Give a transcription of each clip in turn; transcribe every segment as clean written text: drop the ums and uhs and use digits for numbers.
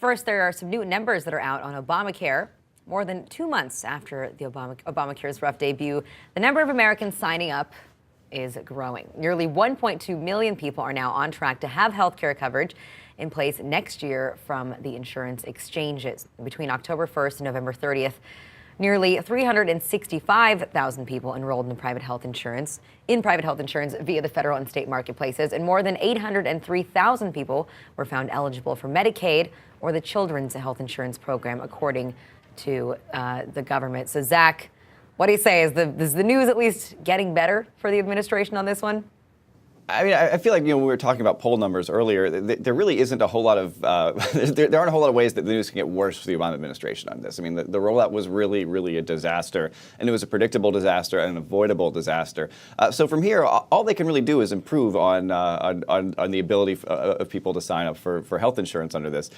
first, there are some new numbers that are out on Obamacare. More than 2 months after the Obamacare's rough debut, the number of Americans signing up is growing. Nearly 1.2 million people are now on track to have health care coverage in place next year from the insurance exchanges. Between October 1st and November 30th, nearly 365,000 people enrolled in private health insurance via the federal and state marketplaces, and more than 803,000 people were found eligible for Medicaid or the Children's Health Insurance Program, according to the government. So, Zach, what do you say? Is the news at least getting better for the administration on this one? I mean, I feel like, when we were talking about poll numbers earlier, there really isn't a whole lot of, there aren't a whole lot of ways that the news can get worse for the Obama administration on this. I mean, the rollout was really, really a disaster, and it was a predictable disaster and an avoidable disaster. So from here, all they can really do is improve on the ability of people to sign up for health insurance under this.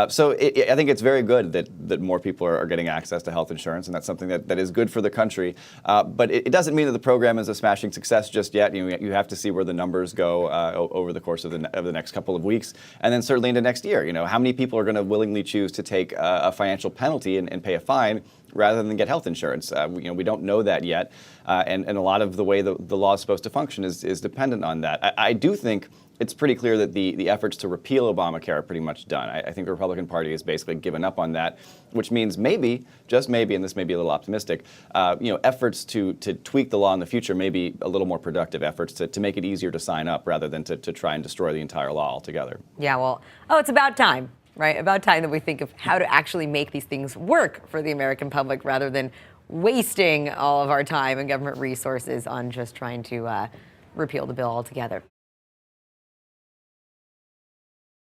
So I think it's very good that more people are getting access to health insurance, and that's something that is good for the country. But it doesn't mean that the program is a smashing success just yet. You have to see where the numbers go over the course of the next couple of weeks, and then certainly into next year. How many people are going to willingly choose to take a financial penalty and pay a fine rather than get health insurance? We don't know that yet, and a lot of the way the law is supposed to function is dependent on that. I do think it's pretty clear that the efforts to repeal Obamacare are pretty much done. I think the Republican Party has basically given up on that, which means maybe, just maybe, and this may be a little optimistic, efforts to tweak the law in the future may be a little more productive efforts to make it easier to sign up rather than to try and destroy the entire law altogether. Yeah, well, it's about time, right? About time that we think of how to actually make these things work for the American public rather than wasting all of our time and government resources on just trying to repeal the bill altogether.